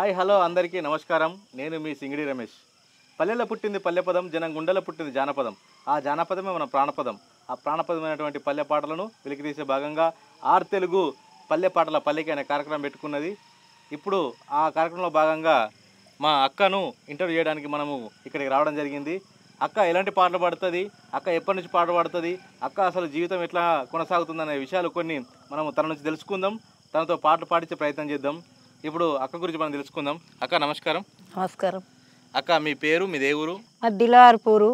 Hi hello అందరికీ నమస్కారం. నేను మీ సింగిడి రమేష్. పల్లెల్లో పుట్టింది పల్లెపదం, జనం గుండెలో పుట్టింది జానపదం. ఆ జానపదమే మన ప్రాణపదం. ఆ ప్రాణపదమైనటువంటి పల్లె పాటలను వెలికితీసే భాగంగా ఆర్ తెలుగు పల్లె పాటల పల్లెకి అనే కార్యక్రమం పెట్టుకున్నది. ఇప్పుడు ఆ కార్యక్రమంలో భాగంగా మా అక్కను ఇంటర్వ్యూ చేయడానికి మనము ఇక్కడికి రావడం జరిగింది. అక్క ఎలాంటి పాటలు పాడుతుంది, అక్క ఎప్పటి నుంచి పాటలు పాడుతుంది, అక్క అసలు జీవితం ఎట్లా కొనసాగుతుందనే విషయాలు కొన్ని మనము తన నుంచి తెలుసుకుందాం. తనతో పాటలు పాడించే ప్రయత్నం చేద్దాం. ఇప్పుడు అక్క గురించి మనం తెలుసుకుందాం. అక్క నమస్కారం. నమస్కారం. అక్క మీ పేరు, మీ దేవురు? దిలార్పూరు,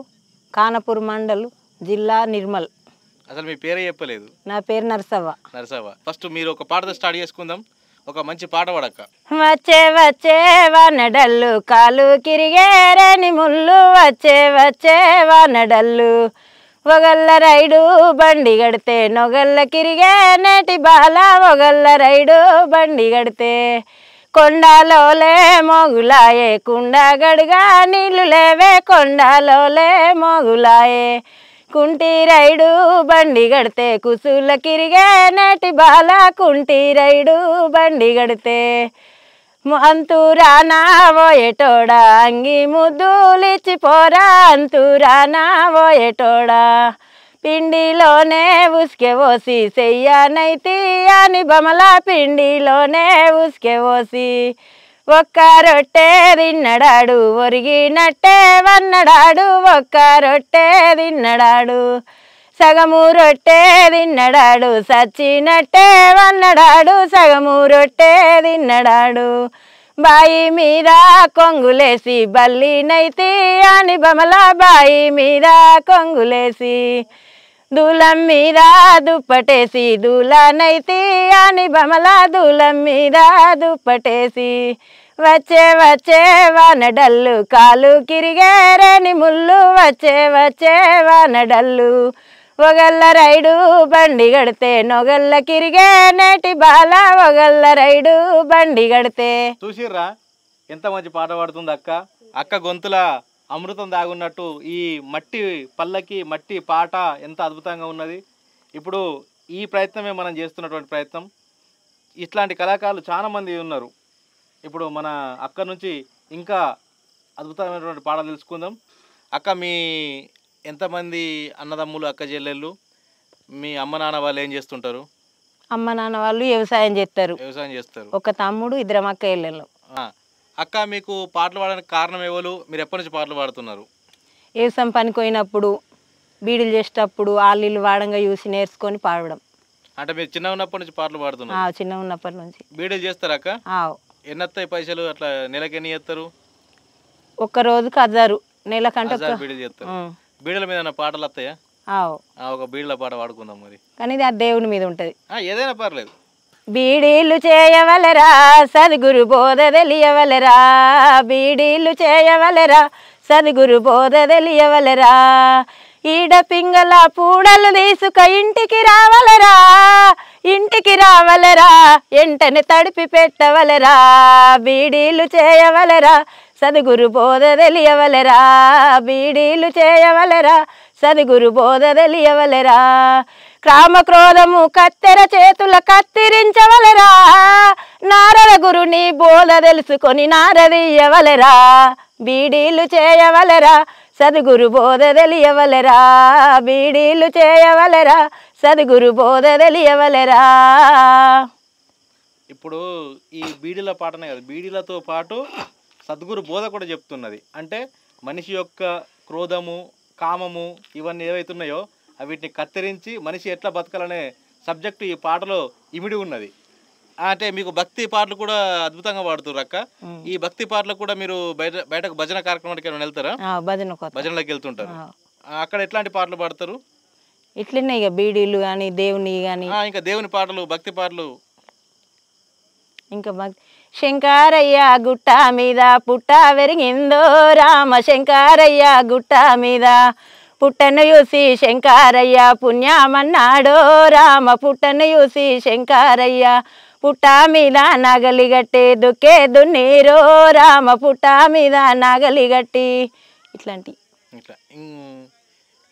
కానపూర్ మండల్, జిల్లా నిర్మల్. అసలు మీ పేరే చెప్పలేదు. నా పేరు నరసవ్వ. నరసవ్వ. ఫస్ట్ మీరు ఒక పాటతో స్టార్ట్ చేసుకుందాం. ఒక మంచి పాట పాడక్క. వచ్చే వచ్చే వానడల్లు కాలు కిరిగేరేని ముళ్ళు, వచ్చే వచ్చే వానడల్లు ఒగల్ల రైడు బండి గడితే నొగల్ల కిరిగే నేటి బాల, ఒగల్ల రైడు బండి గడితే కొండలోలే మోగులాయే, కుండ గడిగా నీళ్ళు లేవే, కొండలోలే మోగులాయే కుంటి రైడు బండి గడితే కుసుల కిరిగే నేటి బాల, కుంటి రైడు బండి గడితే అంతురానా పోయేటోడా అంగి ముద్దులిచ్చిపోరా, అంతురానా పోయేటోడా పిండిలోనే ఉసుకే పోసి చెయ్యనైతి అని బమల, పిండిలోనే ఉసుకే పోసి ఒక్క రొట్టె తిన్నడాడు ఒరిగినట్టే వన్నడాడు, ఒక్క రొట్టె తిన్నడాడు సగము రొట్టె తిన్నడాడు సచ్చినట్టే వన్నడాడు, సగము రొట్టె తిన్నడాడు బాయి మీద కొంగులేసి బల్లినైతి అని బమల, బాయి మీద కొంగులేసి దూలం మీద దుప్పటేసి దూలనైతి అని బమల, దూలం మీద దుప్పటేసి వచ్చే వచ్చే వానడల్లు కాలు కిరిగేరేని ముళ్ళు, వచ్చే వచ్చే వానడల్లు ఒగల్ల రైడు బండి గడితే నొగల్ల కిరిగే నేటి బాల, ఒగల్ల రైడు బండి గడితే. చూసిర్రా ఎంత మంచి పాట పాడుతుంది అక్క. అక్క గొంతుల అమృతం దాగున్నట్టు ఈ మట్టి పల్లకి మట్టి పాట ఎంత అద్భుతంగా ఉన్నది. ఇప్పుడు ఈ ప్రయత్నమే మనం చేస్తున్నటువంటి ప్రయత్నం. ఇట్లాంటి కళాకారులు చాలామంది ఉన్నారు. ఇప్పుడు మన అక్క నుంచి ఇంకా అద్భుతమైనటువంటి పాటలు తెలుసుకుందాం. అక్క మీ ఎంతమంది అన్నదమ్ములు, అక్క చెల్లెళ్ళు, మీ అమ్మ నాన్న వాళ్ళు ఏం చేస్తుంటారు? అమ్మ నాన్న వాళ్ళు వ్యవసాయం చేస్తారు. వ్యవసాయం చేస్తారు. ఒక తమ్ముడు, ఇద్దరం అక్క చెల్లెళ్ళు. అక్క మీకు పాటలు పాడడానికి కారణం ఎవరు? మీరు ఎప్పటి నుంచి పాటలు పాడుతున్నారు? వ్యవసాయం పనికి పోయినప్పుడు, బీడీలు చేసేటప్పుడు ఆళ్ళు వాడంగా చూసి నేర్చుకొని పాడడం. అంటే మీరు చిన్న ఉన్నప్పటి నుంచి పాటలు పాడుతున్నారు? చిన్న ఉన్నప్పటి నుంచి. బీడీలు చేస్తారా అక్క? ఎన్ని వస్తాయి పైసలు? అట్లా నెలకి ఎన్ని చేస్తారు? ఒక్క రోజుకి 1000, నెలకంటే బీడీలు చేస్తారు. బీడీల మీద పాటలు వస్తాయా? ఒక బీడీల పాట పాడుకుందాం మరి. కానీ ఇది ఆ దేవుని మీద ఉంటది. ఏదైనా పర్లేదు. బీడీలు చేయవలరా సద్గురు బోధ తెలియవలరా, బీడీలు చేయవలరా సద్గురు బోధ తెలియవలరా, ఈడ పింగళ పూడలు తీసుక ఇంటికి రావలరా, ఇంటికి రావలరా ఎంటనే తడిపి పెట్టవలరా, బీడీలు చేయవలరా సద్గురు బోధ తెలియవలరా, బీడీలు చేయవలరా సద్గురు బోధ తెలియవలరా, క్రామ క్రోధము కత్తెర చేతుల కత్తిరించవలరా, నారద గురుని బోధ తెలుసుకొని నారదీయవలరా, బీడీలు చేయవలరా సద్గురు బోధ తెలియవలరా, బీడీలు చేయవలరా సద్గురు బోధ తెలియవలరా. ఇప్పుడు ఈ బీడీల పాటనే కదా, బీడీలతో పాటు సద్గురు బోధ కూడా చెప్తున్నది. అంటే మనిషి యొక్క క్రోధము, కామము ఇవన్నీ ఏవైతున్నాయో వీటిని కత్తిరించి మనిషి ఎట్లా బతకాలనే సబ్జెక్టు ఈ పాటలో ఇమిడి ఉన్నది. అంటే మీకు భక్తి పాటలు కూడా అద్భుతంగా పాడుతున్నారు అక్క. ఈ భక్తి పాటలు కూడా మీరు బయటకు భజన కార్యక్రమానికి ఏమైనా వెళ్తారా? భజనలోకి వెళ్తుంటారు. అక్కడ ఎట్లాంటి పాటలు పాడతారు? ఇట్లనే ఇక బీడీలు కానీ దేవుని కానీ ఇంకా దేవుని పాటలు, భక్తి పాటలు. ఇంకా శంకరయ్య గుట్ట మీద పుట్ట వెరిగిందో రామ, శంకరయ్య గుట్ట మీద పుట్టను చూసి శంకరయ్య పుణ్యమన్నాడో రామ, పుట్టను చూసి శంకరయ్య పుట్ట మీద నగలిగట్టి దుక్కే దున్నీరో రామ, పుట్ట మీద నగలిగట్టి ఇట్లాంటి. ఇట్లా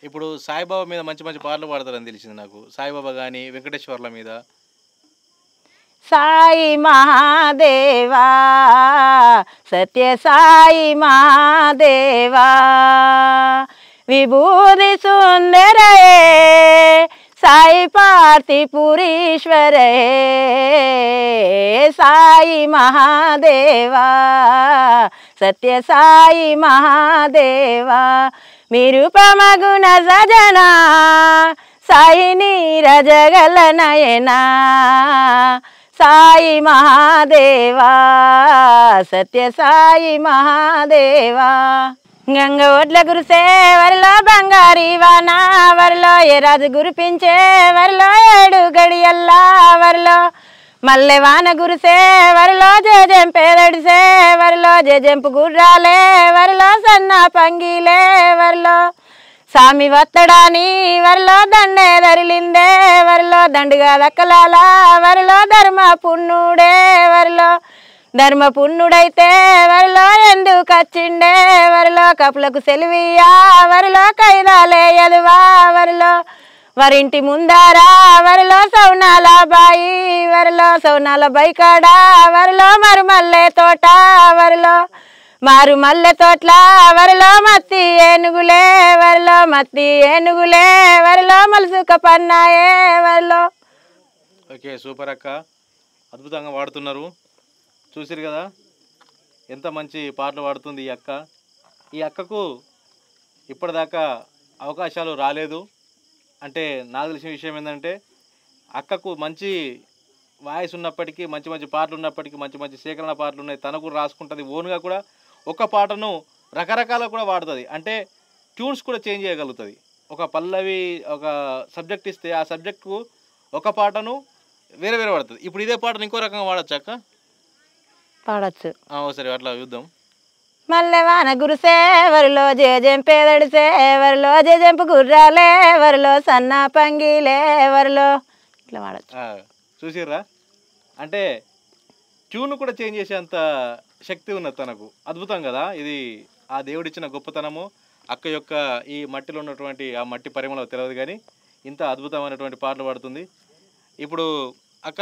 ఇప్పుడు సాయిబాబా మీద మంచి మంచి పాటలు పాడతారని తెలిసింది నాకు. సాయిబాబా కానీ వెంకటేశ్వర్ల మీద సాయి మహాదేవా సత్య సాయి మహాదేవా విభూది సుందరయే సాయి పార్థిపురీశ్వరే సాయి మహాదేవా సత్య సాయి మహాదేవా నిరుపమగుణ సజనా సాయి నీరజగల నయనా సాయి మహాదేవా సత్య సాయి మహాదేవా గంగ ఒడ్ల గురిసే వరిలో బంగారి వాన వరిలో ఏ రాజు గురిపించే వరిలో 7 గడియల్లా వరిలో మల్లె వాన గురిసే వరిలో జేజెంపేదడిసే వరిలో జేజెంపు గుర్రాలే వరిలో సన్న పంగిలే వరిలో సామి వత్తడాని వరిలో దండే దరిలిందే వరిలో దండుగా దక్కలాల వరిలో ధర్మ పుణ్యుడే వరిలో ధర్మ పుణ్యుడైతే వరిలో ఎందుకు వచ్చిండే వరిలో కపులకు సెలివియా వరిలో కైదాలే ఎదువా వరిలో వరింటి ముందారా వరిలో సౌనాల బాయి వరిలో సౌనాల బైకాడా వరిలో మరుమల్లె తోట వరిలో మారు మల్లె తోట్ల వరిలో మత్తి ఏనుగులే వరిలో మత్తి ఏనుగులే వరిలో మలుసుక పన్నాయే వరిలో. ఓకే, సూపర్ అక్క, అద్భుతంగా వాడుతున్నారు. చూసిరు కదా ఎంత మంచి పాటలు పాడుతుంది ఈ అక్క. ఈ అక్కకు ఇప్పటిదాకా అవకాశాలు రాలేదు. అంటే నాకు తెలిసిన విషయం ఏంటంటే అక్కకు మంచి వాయిస్ ఉన్నప్పటికీ, మంచి మంచి పాటలు ఉన్నప్పటికీ, మంచి మంచి సేకరణ పాటలు ఉన్నాయి. తనకు రాసుకుంటుంది ఓన్గా కూడా. ఒక పాటను రకరకాల కూడా వాడుతుంది. అంటే ట్యూన్స్ కూడా చేంజ్ చేయగలుగుతుంది. ఒక పల్లవి ఒక సబ్జెక్ట్ ఇస్తే ఆ సబ్జెక్టుకు ఒక పాటను వేరే వేరే వాడుతుంది. ఇప్పుడు ఇదే పాటను ఇంకో రకంగా వాడచ్చు అక్క? పాడచ్చు. సరే, అట్లా చూద్దాం. మల్లె వాన గురిసే వరిలో జేజెంపేదడిసే వరిలో జేజెంపు గుర్రాలే వరిలో సన్న పంగిలే వరిలో ఇట్లా వాడచ్చు. చూసిర్రా, అంటే ట్యూన్ కూడా చేంజ్ చేసేంత శక్తి ఉన్నది తనకు. అద్భుతం కదా ఇది. ఆ దేవుడిచ్చిన గొప్పతనము. అక్క యొక్క ఈ మట్టిలో ఉన్నటువంటి ఆ మట్టి పరిమళం తెలియదు కానీ ఇంత అద్భుతమైనటువంటి పాటలు పాడుతుంది. ఇప్పుడు అక్క,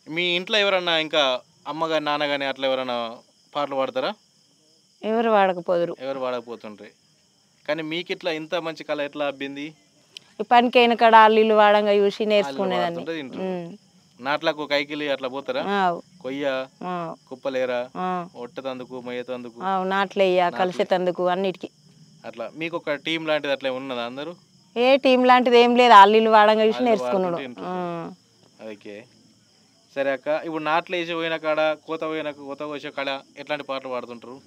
మీ ఇంట్లో ఎవరన్నా ఇంకా అమ్మగారి నాన్నగాని అట్లా ఎవరైనా పాటలు పాడతారా? ఎవరు వాడకపోదురు, ఎవరు వాడకపోతుండ్రి. కానీ మీకు ఇట్లా ఇంత మంచి కళ ఎట్లా అబ్బింది? ఈ పనికైన కాడ అల్లీలు వాడంగా చూసి నేర్చుకునేదాన్ని. నాట్లకు కైకిలి అట్లా పోతారా? కొయ్య కుప్పలేరా, ఒట్టతందుకు మొయ్యతందుకు, నాట్లయ్యా కలిసేతందుకు అన్నిటికీ అట్లా. మీకు ఒక టీం లాంటిది అట్లా ఉన్నదా అందరూ? ఏ టీం లాంటిది ఏం లేదు, అల్లీలు వాడంగా చూసి నేర్చుకున్నాడు. ఓకే, సరే అక్క. ఇప్పుడు నాట్లు వేసి పోయిన కాడ, కోత కోసే కాడ ఎట్లాంటి పాటలు పాడుతుంటారు?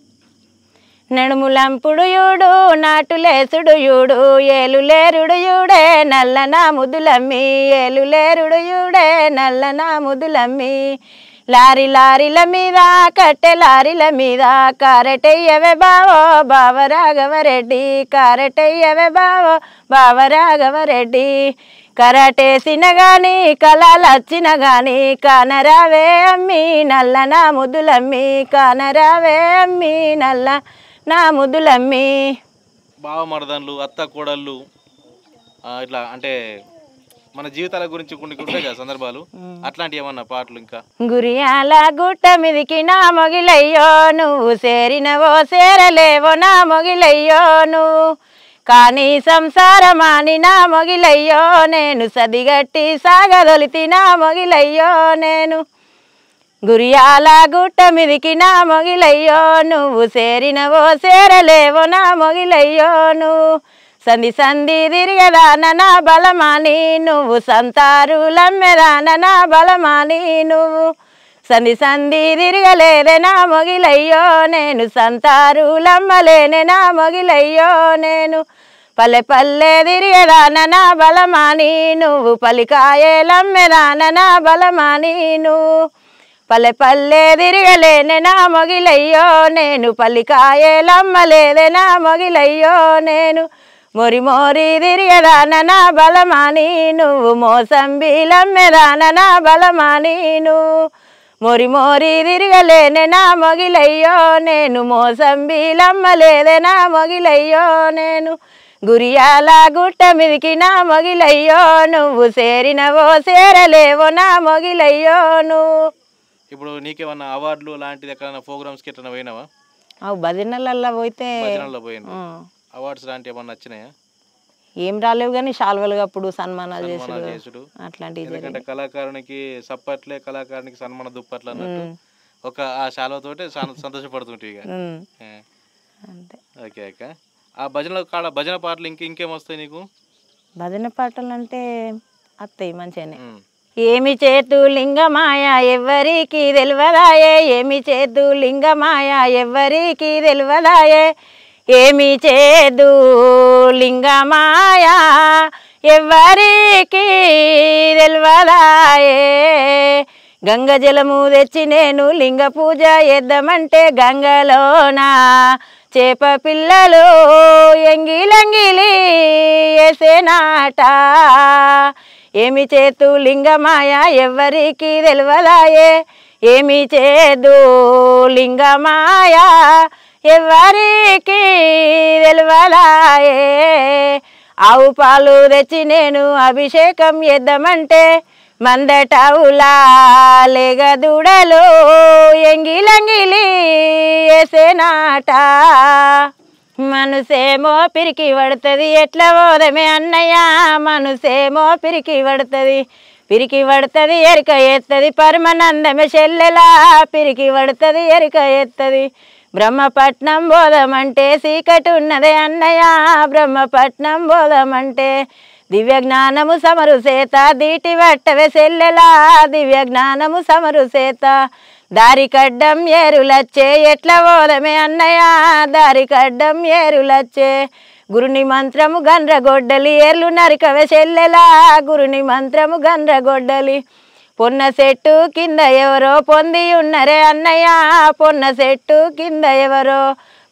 నడుములంపుడు యూడు నాటులేసుడు యూడు ఏలులేరుడు యూడే నల్లన ముదులమ్మి ఏలులేరుడు యూడే నల్లన ముదులమ్మి లారీ లారీల మీద కట్టె లారీల మీద కారటయ్యవే బావో బావరాఘవరెడ్డి కారటయ్యవే బావో బావరాఘవరెడ్డి కరాటేసిన గాని కళలొచ్చిన గాని కానరావే అమ్మి నల్లన ముదులమ్మి కానరావే అమ్మి నల్ల నా ముద్దులమ్మి. బావ మరదన్లు, అత్త కోడళ్ళు ఇట్లా అంటే మన జీవితాల గురించి కొన్ని ఉంటాయి కదా సందర్భాలు, అట్లాంటి ఏమన్నా పాటలు? ఇంకా గురియాల గుట్ట మీదికి నా మొగిలయ్యో నువ్వు సేరినవో సేరలేవో నా మొగిలయ్యో నువ్వు కానీ సంసారమాని నా మొగిలయ్యో నేను సదిగట్టి సాగదొలితి నా మొగిలయ్యో నేను గురియాల గుట్ట మీదికి నా మొగిలయ్యో నువ్వు సేరినవో సేరలేవో నా మొగిలయ్యో నువ్వు సంధి సంధి తిరిగేదాన నా బలమాని నువ్వు సంతారులమ్మెదాన నా బలమాని నువ్వు సంధి సంధి తిరగలేదే నా మొగిలయ్యో నేను సంతారులమ్మలేనే నా మొగిలయ్యో నేను పల్లె పల్లె తిరిగేదాన నా బలమాని నువ్వు పలికాయలమ్మెదాన నా బలమాని నువ్వు పల్లె పల్లె తిరగలేనే నా మొగిలయ్యో నేను పల్లికాయలమ్మలేదే నా మొగిలయ్యో నేను మొరి మోరి తిరిగేదాన నా బలమాని నువ్వు మోసంబీలమ్మెదాన నా బలమాని నువ్వు మొరి మోరి తిరగలేనే నా మొగిలయ్యో నేను మోసంబీలమ్మలేదే నా మొగిలయ్యో నేను గురియాల గుట్ట మీదికి నా మొగిలయ్యో నువ్వు చేరినవో చేరలేవో నా మొగిలయ్యో నువ్వు. ఇప్పుడు నీకేమన్నా అవార్డులు లాంటిది ఎక్కడైనా ప్రోగ్రామ్స్కి ఎట్లా పోయినావా? అవు భజనలల్లో పోతే భజనల్లో పోయింది. అవార్డ్స్ లాంటివి ఏమన్నా వచ్చినాయా? ఏం రాలేవు కానీ శాల్వలుగా అప్పుడు సన్మానాలు చేసుడు అట్లాంటివి. ఎందుకంటే కళాకారునికి సప్పట్లే, కళాకారునికి సన్మాన దుప్పట్లు అన్నట్టు ఒక ఆ శాలతోటి సంతోషపడుతుంటే ఇక అంతే. ఓకే అక్క. ఆ భజన కాడ భజన పాటలు ఇంకేం వస్తాయి నీకు? భజన పాటలు అంటే వస్తాయి మంచిగానే. ఏమి చేతు లింగమాయ ఎవ్వరికి తెలియదాయే, ఏమి చేతు లింగమాయ ఎవ్వరికి తెలియదాయే, ఏమి చేదు లింగమాయ ఎవ్వరికి తెలియదాయే. గంగ జలము తెచ్చి నేను లింగ పూజ చేద్దామంటే గంగలోన చేప పిల్లలు ఎంగిలంగిలి వేసేనాట. ఏమి చేతు లింగమాయ ఎవ్వరికి తెలియదాయే, ఏమి చేదు లింగమాయ ఎవ్వరికి తెలియదాయే. ఆవు పాలు తెచ్చి నేను అభిషేకం చేద్దామంటే మందటావులా లేగ దూడలు ఎంగిలంగిలి వేసేనాట. మనసేమో పిరికి పడుతుంది ఎట్లా పోదమే అన్నయ్య, మనసేమో పిరికి పడుతుంది ఎరిక ఎత్తది పరమానందమే చెల్లెలా, పిరికి పడుతుంది ఎరిక ఎత్తది. బ్రహ్మపట్నం పోదామంటే చీకటి ఉన్నదే అన్నయ్య, బ్రహ్మపట్నం పోదామంటే దివ్య జ్ఞానము సమరు సేత దీటి పట్టవే చెల్లెలా, దివ్య జ్ఞానము సమరు సేత. దారి కడ్డం ఏరులచ్చే ఎట్లా పోదమే అన్నయ్య, దారి కడ్డం ఏరులచ్చే. గురుని మంత్రము గండ్రగొడ్డలి ఏర్లు నరికవే చెల్లెలా, గురుని మంత్రము గండ్రగొడ్డలి. పొన్న చెట్టు కింద ఎవరో పొంది ఉన్నరే అన్నయ్య, పొన్న చెట్టు కింద ఎవరో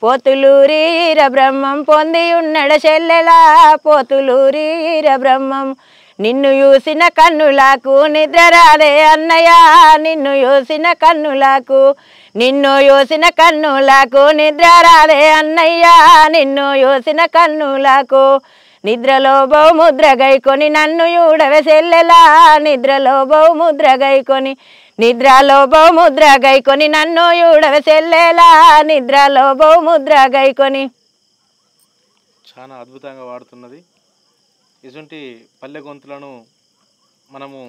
పోతులూరి ఈర బ్రహ్మం పొంది ఉన్నడ చెల్లెలా, పోతులూరి ఈర బ్రహ్మం. నిన్ను చూసిన కన్నులకు నిద్ర రాదే అన్నయ్య, నిన్ను చూసిన కన్నులకు, నిన్ను చూసిన కన్నులకు నిద్ర రాదే అన్నయ్య, నిన్ను చూసిన కన్నులకు. నిద్రలో బహుముద్ర గైకొని నన్ను చూడవే చెల్లెలా, నిద్రలో బహుముద్ర గైకొని, నిద్రలో బహుముద్ర గైకొని నన్ను చూడవే చెల్లెలా, నిద్రలో బహుముద్ర గైకొని. చాలా అద్భుతంగా వాడుతున్నది. ఇటువంటి పల్లె గొంతులను మనము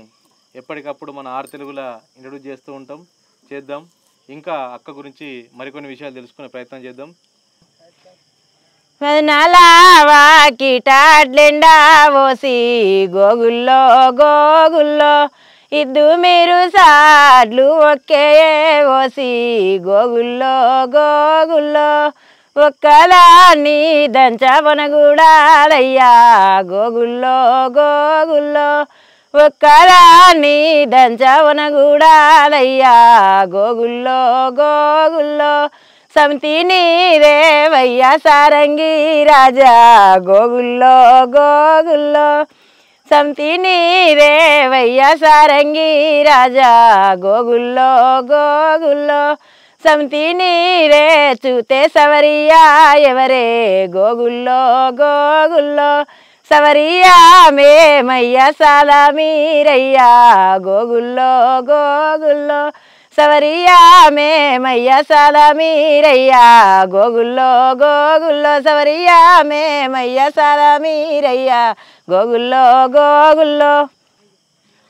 ఎప్పటికప్పుడు మన ఆరు తెలుగులా ఇంట్రడ్యూస్ చేస్తూ ఉంటాం, చేద్దాం. ఇంకా అక్క గురించి మరికొన్ని విషయాలు తెలుసుకునే ప్రయత్నం చేద్దాం. వాకిటాడ్లెండా ఓసి గోగుల్లో గోగుల్లో ఇద్దు మీరు సాడ్లు ఒకే ఓసి గోగుల్లో గోగుల్లో. ఒక్కదాన్ని దంచవనగూడాలయ్యా గోగుల్లో గోగుల్లో, ఒక్కదాన్ని దంచవనగూడాలయ్యా గోగుల్లో గోగుల్లో. సమితి నీదేవయ్యా సారంగి రాజా గోగుల్లో గోగుల్లో, సమితి నీదేవయ్యా సారంగి రాజా గోగుల్లో గోగుల్లో. సమితి నీరే చూతే సవరియా ఎవరే గోగుల్లో గోగుల్లో. సవరియా మేమయ్యా సాదా మీరయ్యా గోగుల్లో గోగుల్లో. సవరియా మేమయ్యా సాదా మీరయ్యా గోగుల్లో గోగుల్లో. సవరియా మేమయ్యా సాదా మీరయ్యా గోగుల్లో గోగుల్లో.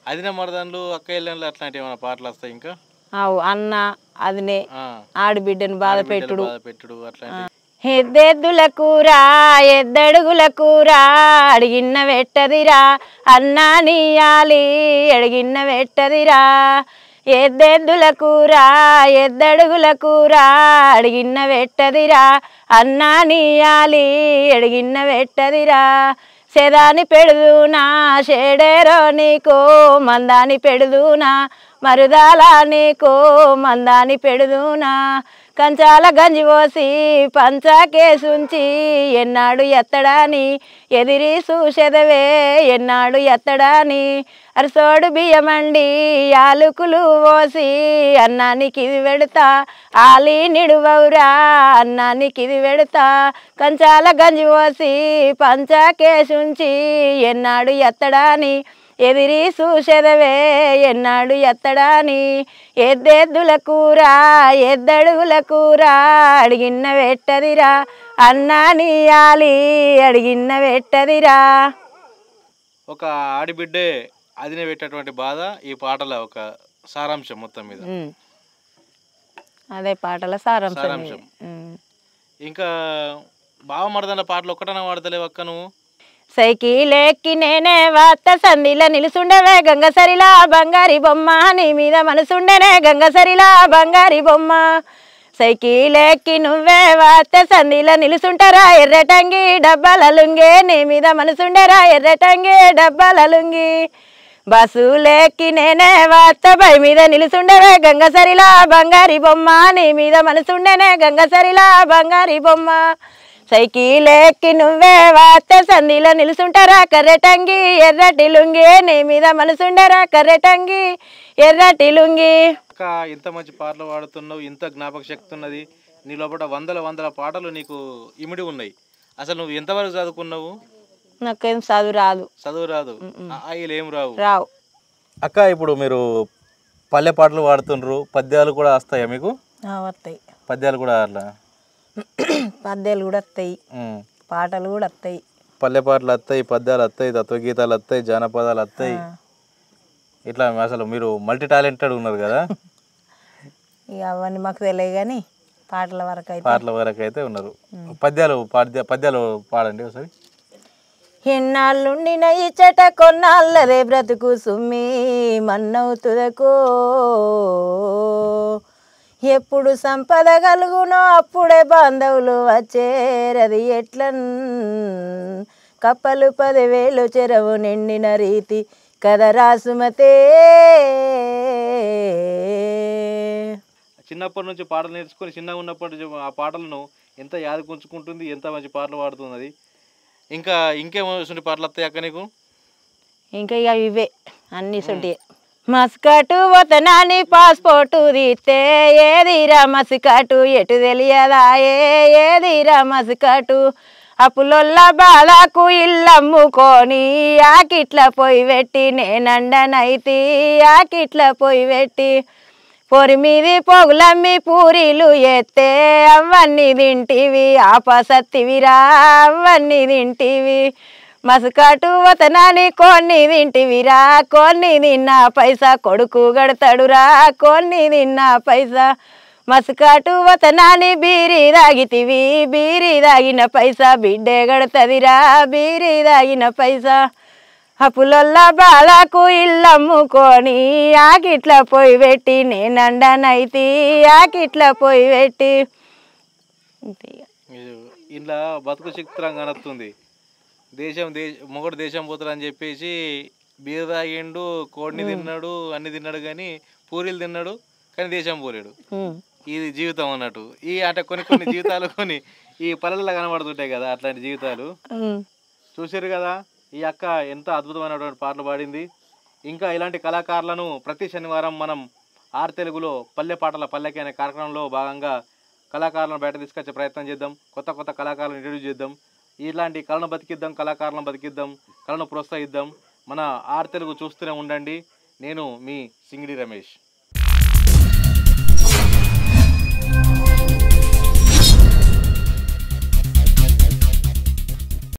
అదిన మరదన్లు అక్క ఇళ్ళలో అట్లాంటి ఏమైనా పాటలు వస్తాయి ఇంకా? అవు అన్న అదినే ఆడబిడ్డను బాధ పెట్టుడు అట్లాంటి. ఎద్దెద్దుల కూర ఎద్దడుగుల కూర అడిగిన్న పెట్టదిరా అన్నా నీయాలి అడిగిన్న పెట్టదిరా. ఎద్దెద్దుల కూర ఎద్దడుగుల కూర అడిగిన్న పెట్టదిరా అన్నా నీయాలి అడిగిన్న పెట్టదిరా. సెదాని పెడుదునా షేడేరో నీకు మందాని పెడుదునా మరుదాల నీకు మందాని పెడుదునా. కంచాల గంజి పోసి పంచాకేసుంచి ఎన్నాడు ఎత్తడాని ఎదిరి చూసెదవే ఎన్నాడు ఎత్తడాని అరసోడు బియ్యమండి యాలుకులు పోసి అన్నానికి ఇది పెడతా ఆలి నిడువవురా అన్నానికి ఇది పెడతా కంచాల గంజి పోసి పంచాకేసుంచి ఎన్నాడు ఎత్తడాని ఎదిరి చూసెదవే ఎన్నాడు ఎత్తడాని ఎద్దెద్దుల కూర ఎద్దడుగుల కూర అడిగిన్న పెట్టదిరా అన్నా నీయాలి అడిగిన్న పెట్టదిరా. ఒక ఆడిబిడ్డే అదినే పెట్టేటువంటి బాధ ఈ పాటల ఒక సారాంశం మొత్తం మీద. అదే పాటల సారాంశం. ఇంకా బావ మరదల పాటలు ఒక్కటన వాడతలేవు అక్క నువ్వు? సైకిల్ ఎక్కి నేనే వార్త సంధిలో నిలుసుండవే గంగసరిలా బంగారి బొమ్మ నీ మీద మనసుండనే గంగసరిలా బంగారి బొమ్మ సైకిల్ ఎక్కి నువ్వే వార్త సంధిలో నిలుసుంటారా ఎర్రటంగి డబ్బాల లుంగి నీ మీద మనసుండరా ఎర్రటంగి డబ్బాల లుంగి బస్సులెక్కి నేనే వార్త బై మీద నిలుసుండవే గంగసరిలా బంగారి బొమ్మ నీ మీద మనసుండనే గంగసరిలా బంగారి బొమ్మ సైకిల్ ఎక్కి నువ్వే వార్త సంధిలో నిలుసుంటారా కర్రెటంగి ఎర్రటి లుంగి నీ మీద మనసుండరా కర్రెటంగి ఎర్రటి లుంగి. అక్క ఇంత మంచి పాటలు పాడుతున్నావు, ఇంత జ్ఞాపక శక్తి ఉన్నది నీ లోపల, వందల పాటలు నీకు ఇమిడి ఉన్నాయి. అసలు నువ్వు ఎంతవరకు చదువుకున్నావు? నాకేం చదువు రాదు ఆయిలు ఏం రావు. అక్క ఇప్పుడు మీరు పల్లె పాటలు పాడుతుండ్రు, పద్యాలు కూడా వస్తాయా మీకు? వస్తాయి పద్యాలు కూడా అట్లా పద్యాలు కూడా వస్తాయి, పాటలు కూడా వస్తాయి. పల్లె పాటలు వస్తాయి, పద్యాలు వస్తాయి, తత్వగీతాలు వస్తాయి, జానపదాలు వస్తాయి. ఇట్లా అసలు మీరు మల్టీ టాలెంటెడ్ ఉన్నారు కదా. ఇక అవన్నీ మాకు తెలియదు కానీ పాటల వరకు అయితే ఉన్నారు. పద్యాలు పాడండి ఒకసారి. ఎన్నాళ్ళుండిన ఇచ్చట కొన్నాళ్ళదే బ్రతుకు సుమ్మి మన్నవుతుదకో ఎప్పుడు సంపద కలుగునో అప్పుడే బాంధవులు వచ్చేరది ఎట్లన్ కప్పలు 10,000 చెరవు నిండిన రీతి కదరా సుమతే. చిన్నప్పటి నుంచి పాటలు నేర్చుకొని చిన్నగా ఉన్నప్పటి నుంచి ఆ పాటలను ఎంత యాదకుంచుకుంటుంది, ఎంత మంచి పాటలు పాడుతున్నది. ఇంకేమో పాటలు వస్తాయి అక్క నీకు? ఇంకా ఇక ఇవే అన్ని సొంటి. మస్కటు పోతనాని పాస్పోర్టు తీస్తే ఏదిరా మస్కటు ఎటు తెలియదా ఏదిరా మస్కటు అప్పులొల్ల బాలకు ఇల్లమ్ముకొని ఆకిట్ల పొయ్యి పెట్టి నేనండనైతి ఆకిట్ల పొయ్యి పెట్టి పొరి మీది పొగులమ్మి పూరీలు ఎత్తే అవన్నీ తింటివి ఆపసత్తివిరా అవన్నీ తింటివి మస్కటు వతనాని కొన్ని తింటివిరా కొన్ని తిన్న పైసా కొడుకు గడతాడురా కొన్ని తిన్న పైసా మస్కటు వతనాని బీరి తాగితివి బీరి తాగిన పైసా బిడ్డే గడతదిరా బీరి తాగిన పైసా అప్పులొల్ల బాలకు ఇల్లమ్ముకొని ఆకిట్ల పొయ్యి పెట్టి నేనండనైతి ఆకిట్ల పొయ్యి పెట్టి ఇలా బతుకు చిత్రంగా నడుతుంది. మొగడు దేశం పోతారని చెప్పేసి బీర్ తాగిండు, కోడిని తిన్నాడు, అన్ని తిన్నాడు, కానీ పూరీలు తిన్నాడు, కానీ దేశం పోలేడు. ఇది జీవితం అన్నట్టు. అంటే కొన్ని జీవితాలు ఈ పల్లెల్లో కనబడుతుంటాయి కదా, అట్లాంటి జీవితాలు చూసారు కదా. ఈ అక్క ఎంత అద్భుతమైనటువంటి పాటలు పాడింది. ఇంకా ఇలాంటి కళాకారులను ప్రతి శనివారం మనం ఆర్ తెలుగులో పల్లె పాటల పల్లెకి అనే కార్యక్రమంలో భాగంగా కళాకారులను బయట తీసుకొచ్చే ప్రయత్నం చేద్దాం. కొత్త కళాకారులను ఇంట్రడ్యూస్ చేద్దాం. ఇలాంటి కళను బతికిద్దాం, కళాకారులను బతికిద్దాం, కళను ప్రోత్సహిద్దాం. మన ఆర్ తెలుగు చూస్తూనే ఉండండి. నేను మీ సింగిడి రమేష్.